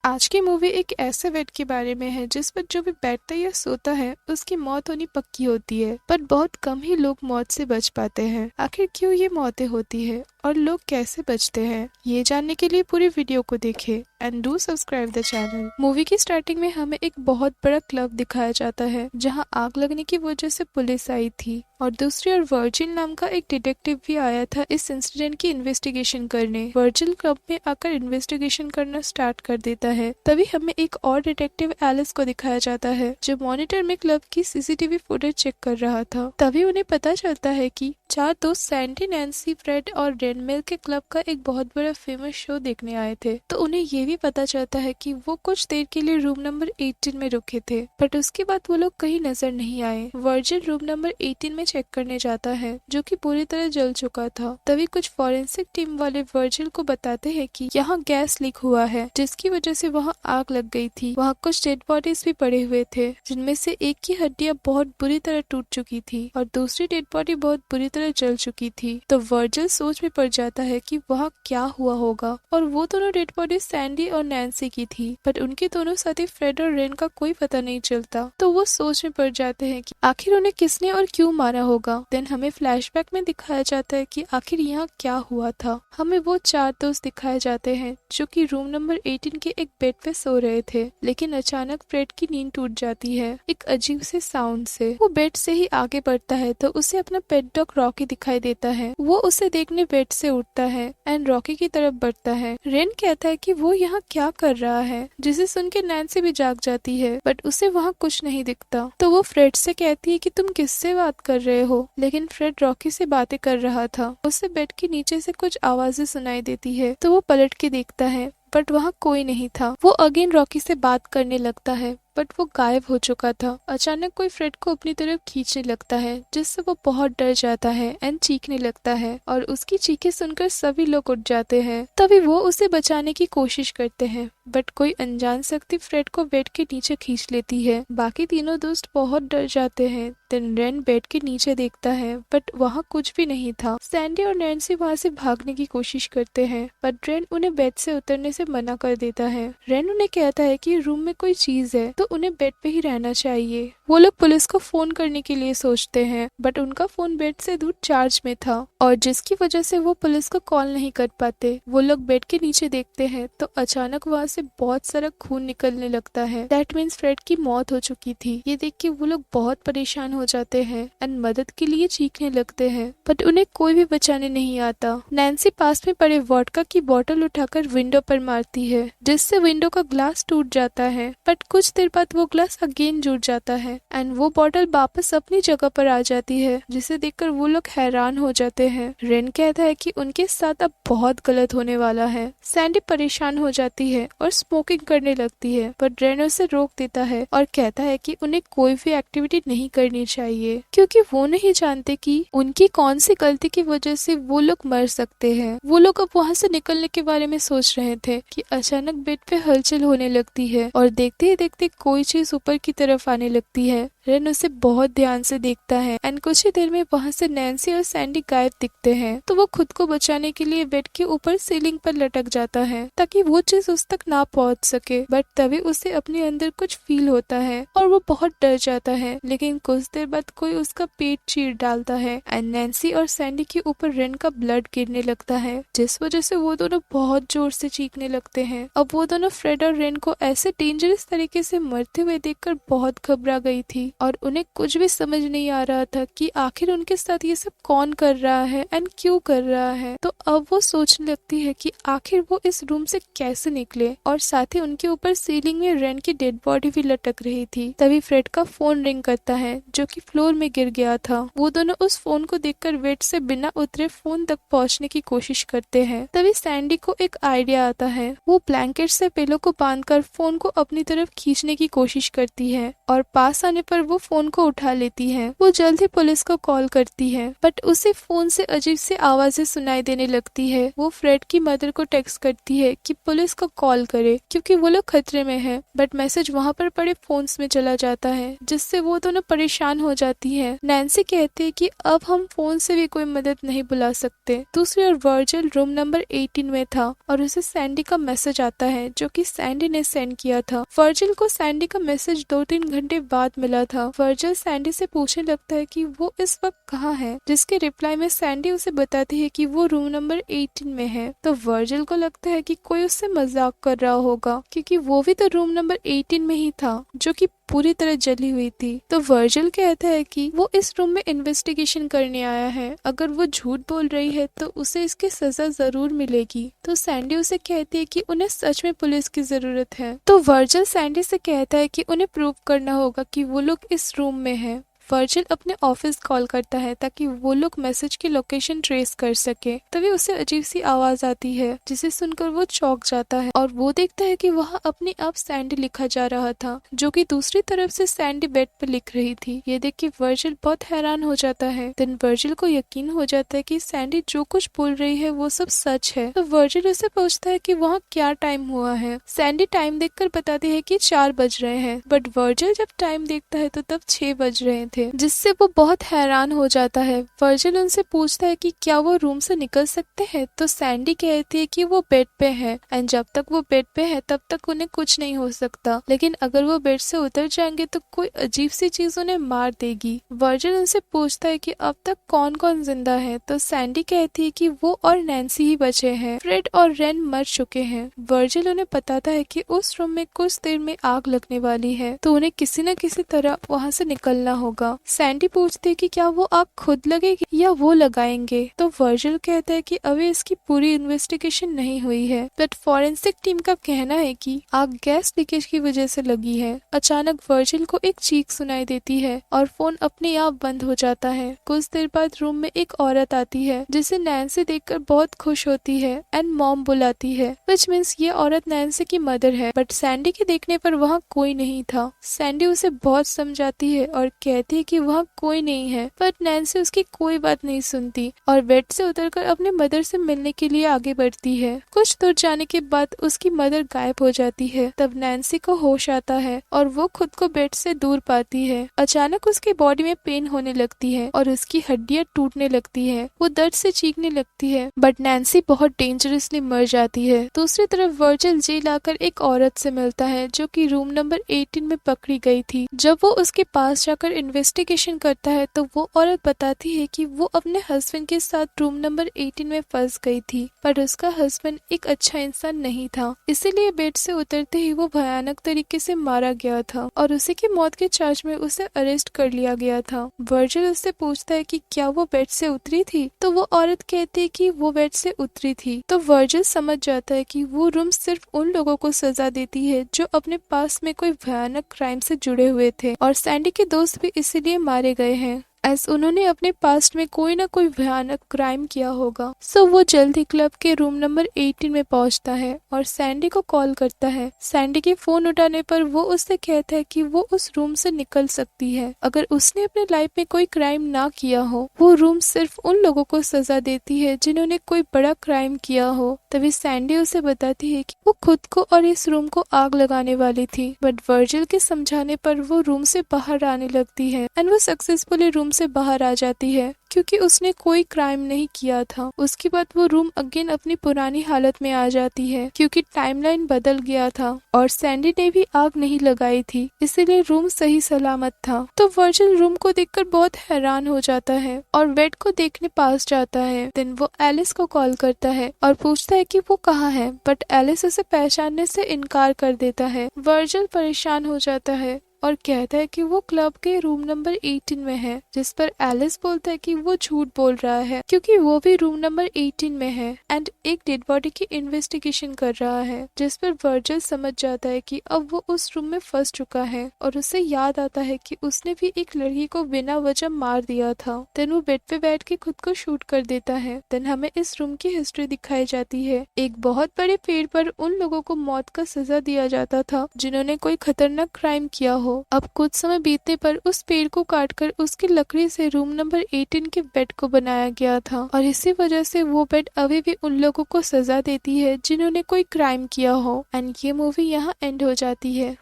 आज की मूवी एक ऐसे बेड के बारे में है जिस पर जो भी बैठता या सोता है उसकी मौत होनी पक्की होती है। पर बहुत कम ही लोग मौत से बच पाते हैं। आखिर क्यों ये मौतें होती है और लोग कैसे बचते हैं, ये जानने के लिए पूरी वीडियो को देखें and do subscribe the channel. Movie की स्टार्टिंग में हमें एक बहुत बड़ा क्लब दिखाया जाता है जहां आग लगने की वजह से पुलिस आई थी और दूसरी ओर वर्जिल नाम का एक डिटेक्टिव भी आया था इस इंसिडेंट की इन्वेस्टिगेशन करने। वर्जिल क्लब में आकर इन्वेस्टिगेशन करना स्टार्ट कर देता है। तभी हमें एक और डिटेक्टिव एलिस को दिखाया जाता है जो मॉनिटर में क्लब की सीसीटीवी फुटेज चेक कर रहा था। तभी उन्हें पता चलता है कि चार दोस्त सैंडी, नैन्सी, फ्रेड और रेन मिल के क्लब का एक बहुत बड़ा फेमस शो देखने आए थे। तो उन्हें ये भी पता चलता है कि वो कुछ देर के लिए रूम नंबर 18 में रुके थे, बट उसके बाद वो लोग कहीं नजर नहीं आए। वर्जिल रूम नंबर 18 में चेक करने जाता है जो कि पूरी तरह जल चुका था। तभी कुछ फॉरेंसिक टीम वाले वर्जिल को बताते हैं कि यहाँ गैस लीक हुआ है जिसकी वजह से वहाँ आग लग गई थी। वहाँ कुछ डेड बॉडीज भी पड़े हुए थे जिनमें से एक की हड्डियां बहुत बुरी तरह टूट चुकी थी और दूसरी डेड बॉडी बहुत बुरी तरह जल चुकी थी। तो वर्जिल सोच में पड़ जाता है कि वहाँ क्या हुआ होगा और वो दोनों डेड बॉडी सैंडी और नैन्सी की थी, बट उनके दोनों साथी फ्रेड और रेन का कोई पता नहीं चलता। तो वो सोच में पड़ जाते हैं कि आखिर उन्हें किसने और क्यों मारा होगा। देन हमें फ्लैशबैक में दिखाया जाता है कि आखिर यहाँ क्या हुआ था। हमें वो चार दोस्त दिखाए जाते हैं जो कि रूम नंबर 18 के एक बेड पे सो रहे थे, लेकिन अचानक फ्रेड की नींद टूट जाती है एक अजीब से साउंड से। वो बेड से ही आगे बढ़ता है तो उसे अपना पेट डॉग रॉकी दिखाई देता है। वो उसे देखने बेड से उठता है एंड रॉकी की तरफ बढ़ता है। रेन कहता है कि वो यहाँ क्या कर रहा है, जिसे सुन के नैन्सी भी जाग जाती है, बट उसे वहाँ कुछ नहीं दिखता। तो वो फ्रेड से कहती है कि तुम किससे बात कर रहे हो, लेकिन फ्रेड रॉकी से बातें कर रहा था। उसे बेड के नीचे से कुछ आवाजें सुनाई देती है तो वो पलट के देखता है, बट वहाँ कोई नहीं था। वो अगेन रॉकी से बात करने लगता है बट वो गायब हो चुका था। अचानक कोई फ्रेड को अपनी तरफ खींचने लगता है जिससे वो बहुत डर जाता है एंड चीखने लगता है और उसकी चीखें सुनकर सभी लोग उठ जाते हैं। तभी वो उसे बचाने की कोशिश करते हैं बट कोई अनजान शक्ति फ्रेड को बेड के नीचे खींच लेती है। बाकी तीनों दोस्त बहुत डर जाते हैं। देन रेन बेड के नीचे देखता है बट वहाँ कुछ भी नहीं था। सैंडी और नैन्सी वहाँ से भागने की कोशिश करते हैं बट रेन उन्हें बेड से उतरने से मना कर देता है। रेन उन्हें कहता है कि रूम में कोई चीज है तो उन्हें बेड पे ही रहना चाहिए। वो लोग पुलिस को फोन करने के लिए सोचते हैं बट उनका फोन बेड से दूर चार्ज में था और जिसकी वजह से वो पुलिस को कॉल नहीं कर पाते। वो लोग बेड के नीचे देखते हैं तो अचानक वहाँ से बहुत सारा खून निकलने लगता है। दैट मीन्स फ्रेड की मौत हो चुकी थी। ये देख के वो लोग बहुत परेशान हो जाते हैं एंड मदद के लिए चीखने लगते हैं बट उन्हें कोई भी बचाने नहीं आता। नैन्सी पास में पड़े वोडका की बोतल उठाकर विंडो पर मारती है जिससे विंडो का ग्लास टूट जाता है, बट कुछ देर बाद वो ग्लास अगेन जुड़ जाता है एंड वो बॉटल वापस अपनी जगह पर आ जाती है, जिसे देखकर वो लोग हैरान हो जाते हैं। रेन कहता है कि उनके साथ अब बहुत गलत होने वाला है। सैंडी परेशान हो जाती है और स्मोकिंग करने लगती है बट रेन उसे रोक देता है और कहता है कि उन्हें कोई भी एक्टिविटी नहीं करनी चाहिए क्योंकि वो नहीं जानते कि उनकी कौन सी गलती की वजह से वो लोग मर सकते हैं। वो लोग अब वहाँ से निकलने के बारे में सोच रहे थे कि अचानक बेड पे हलचल होने लगती है और देखते ही देखते कोई चीज ऊपर की तरफ आने लगती है। रेन उसे बहुत ध्यान से देखता है एंड कुछ ही देर में वहाँ से नैन्सी और सैंडी गायब दिखते हैं। तो वो खुद को बचाने के लिए बेड के ऊपर सीलिंग पर लटक जाता है ताकि वो चीज उस तक ना पहुँच सके, बट तभी उसे अपने अंदर कुछ फील होता है और वो बहुत डर जाता है। लेकिन कुछ देर बाद कोई उसका पेट चीर डालता है एंड नैन्सी और सैंडी के ऊपर रेन का ब्लड गिरने लगता है जिस वजह से वो दोनों बहुत जोर से चीखने लगते हैं। अब वो दोनों फ्रेड और रेन को ऐसे डेंजरस तरीके से मरते हुए देखकर बहुत घबरा गई थी और उन्हें कुछ भी समझ नहीं आ रहा था कि आखिर उनके साथ ये सब कौन कर रहा है एंड क्यों कर रहा है। तो अब वो सोचने लगती है कि आखिर वो इस रूम से कैसे निकले और साथ ही उनके ऊपर सीलिंग में रेन की डेड बॉडी भी लटक रही थी। तभी फ्रेड का फोन रिंग करता है जो कि फ्लोर में गिर गया था। वो दोनों उस फोन को देखकर बेड से बिना उतरे फोन तक पहुंचने की कोशिश करते हैं। तभी सैंडी को एक आइडिया आता है। वो ब्लैंकेट से पिलो को बांधकर फोन को अपनी तरफ खींचने की कोशिश करती है और पास आने पर वो फोन को उठा लेती है। वो जल्द ही पुलिस को कॉल करती है, बट उसे फोन से अजीब सी आवाजें सुनाई देने लगती है। वो फ्रेड की मदर को टेक्स्ट करती है कि पुलिस को कॉल करे क्योंकि वो लोग खतरे में है, बट मैसेज वहाँ पर पड़े फोन्स में चला जाता है, जिससे वो दोनों परेशान हो जाती है। नैन्सी कहती है कि अब हम फोन से भी कोई मदद नहीं बुला सकते। दूसरी ओर वर्जिल रूम नंबर 18 में था और उसे सैंडी का मैसेज आता है जो कि सैंडी ने सेंड किया था। वर्जिल को सैंडी का मैसेज 2-3 घंटे बाद मिला था। वर्जिल सैंडी से पूछने लगता है कि वो इस वक्त कहाँ है, जिसके रिप्लाई में सैंडी उसे बताती है कि वो रूम नंबर 18 में है। तो वर्जिल को लगता है कि कोई उससे मजाक कर रहा होगा क्योंकि वो भी तो रूम नंबर 18 में ही था जो कि पूरी तरह जली हुई थी। तो वर्जिल कहता है कि वो इस रूम में इन्वेस्टिगेशन करने आया है, अगर वो झूठ बोल रही है तो उसे इसकी सजा जरूर मिलेगी। तो सैंडी उसे कहती है कि उन्हें सच में पुलिस की जरूरत है। तो वर्जिल सैंडी से कहता है कि उन्हें प्रूव करना होगा कि वो लोग इस रूम में है। वर्जिल अपने ऑफिस कॉल करता है ताकि वो लोग मैसेज की लोकेशन ट्रेस कर सके। तभी उसे अजीब सी आवाज आती है जिसे सुनकर वो चौंक जाता है और वो देखता है कि वहाँ अपने आप सैंडी लिखा जा रहा था, जो कि दूसरी तरफ से सैंडी बेड पर लिख रही थी। ये देख के वर्जिल बहुत हैरान हो जाता है। देन वर्जिल को यकीन हो जाता है कि सैंडी जो कुछ बोल रही है वो सब सच है। तो वर्जिल उसे पूछता है कि वहाँ क्या टाइम हुआ है। सैंडी टाइम देखकर बताती है कि 4 बज रहे हैं, बट वर्जिल जब टाइम देखता है तो तब 6 बज रहे थे, जिससे वो बहुत हैरान हो जाता है। वर्जिल उनसे पूछता है कि क्या वो रूम से निकल सकते हैं। तो सैंडी कहती है कि वो बेड पे है एंड जब तक वो बेड पे है तब तक उन्हें कुछ नहीं हो सकता, लेकिन अगर वो बेड से उतर जाएंगे तो कोई अजीब सी चीज उन्हें मार देगी। वर्जिल उनसे पूछता है कि अब तक कौन कौन जिंदा है। तो सैंडी कहती है कि वो और नैन्सी ही बचे हैं, फ्रेड और रेन मर चुके हैं। वर्जिल उन्हें बताता है कि उस रूम में कुछ देर में आग लगने वाली है, तो उन्हें किसी न किसी तरह वहाँ से निकलना होगा। सैंडी पूछती है कि क्या वो आग खुद लगेगी या वो लगाएंगे। तो वर्जिल कहता है कि अभी इसकी पूरी इन्वेस्टिगेशन नहीं हुई है, बट फॉरेंसिक टीम का कहना है कि आग गैस लीकेज की वजह से लगी है। अचानक वर्जिल को एक चीख सुनाई देती है और फोन अपने आप बंद हो जाता है। कुछ देर बाद रूम में एक औरत आती है जिसे नैन्सी देखकर बहुत खुश होती है एंड मॉम बुलाती है, विच मीन्स ये औरत नैन्सी की मदर है। बट सैंडी के देखने पर वहाँ कोई नहीं था। सैंडी उसे बहुत समझाती है और कहती है कि वहाँ कोई नहीं है, बट नैन्सी उसकी कोई बात नहीं सुनती और बेड से उतरकर अपने मदर से मिलने के लिए आगे बढ़ती है। कुछ दूर जाने के बाद उसकी मदर गायब हो जाती है। तब नैन्सी को होश आता है और वो खुद को बेड से दूर पाती है। अचानक उसकी बॉडी में पेन होने लगती है और उसकी हड्डियां टूटने लगती है। वो दर्द से चीखने लगती है, बट नैन्सी बहुत डेंजरसली मर जाती है। दूसरी तरफ वर्जिल जेल आकर एक औरत से मिलता है जो कि रूम नंबर 18 में पकड़ी गई थी। जब वो उसके पास जाकर इन्वेस्टिगेशन करता है तो वो औरत बताती है कि वो अपने हस्बैंड के साथ रूम नंबर 18 में फंस गई थी, पर उसका हस्बैंड एक अच्छा इंसान नहीं था, इसीलिए बेड से उतरते ही वो भयानक तरीके से मारा गया था और उसी की मौत के चार्ज में उसे अरेस्ट कर लिया गया था। वर्जिल उससे पूछता है कि क्या वो बेड से उतरी थी। तो वो औरत कहती है कि वो बेड से उतरी थी। तो वर्जिल समझ जाता है कि वो रूम सिर्फ उन लोगों को सजा देती है जो अपने पास में कोई भयानक क्राइम से जुड़े हुए थे और सैंडी के दोस्त भी इसीलिए मारे गए हैं, एज उन्होंने अपने पास्ट में कोई ना कोई भयानक क्राइम किया होगा। सो वो जल्दी क्लब के रूम नंबर 18 में पहुंचता है और सैंडी को कॉल करता है। सैंडी के फोन उठाने पर वो उससे कहता है कि वो उस रूम से निकल सकती है अगर उसने अपने लाइफ में कोई क्राइम ना किया हो। वो रूम सिर्फ उन लोगों को सजा देती है जिन्होंने कोई बड़ा क्राइम किया हो। तभी सैंडी उसे बताती है कि वो खुद को और इस रूम को आग लगाने वाली थी, बट वर्जिल के समझाने पर वो रूम से बाहर आने लगती है एंड वो सक्सेसफुली रूम से बाहर आ जाती है क्योंकि उसने कोई क्राइम नहीं किया था। उसके बाद वो रूम अगेन अपनी पुरानी हालत में आ जाती है क्योंकि टाइमलाइन बदल गया था और सैंडी ने भी आग नहीं लगाई थी, इसीलिए रूम सही सलामत था। तो वर्जिल रूम को देखकर बहुत हैरान हो जाता है और बेड को देखने पास जाता है। देन वो एलिस को कॉल करता है और पूछता है कि वो कहाँ है, बट एलिस उसे पहचानने से इनकार कर देता है। वर्जिल परेशान हो जाता है और कहता है कि वो क्लब के रूम नंबर 18 में है, जिस पर एलिस बोलता है कि वो झूठ बोल रहा है क्योंकि वो भी रूम नंबर 18 में है एंड एक डेड बॉडी की इन्वेस्टिगेशन कर रहा है, जिस पर वर्जिल समझ जाता है कि अब वो उस रूम में फंस चुका है और उसे याद आता है कि उसने भी एक लड़की को बिना वजह मार दिया था। देन वो बेड पे बैठ के खुद को शूट कर देता है। देन हमें इस रूम की हिस्ट्री दिखाई जाती है। एक बहुत बड़े पेड़ पर उन लोगों को मौत का सजा दिया जाता था जिन्होंने कोई खतरनाक क्राइम किया हो। अब कुछ समय बीतने पर उस पेड़ को काटकर उसकी लकड़ी से रूम नंबर 18 के बेड को बनाया गया था और इसी वजह से वो बेड अभी भी उन लोगों को सजा देती है जिन्होंने कोई क्राइम किया हो। एंड ये मूवी यहाँ एंड हो जाती है।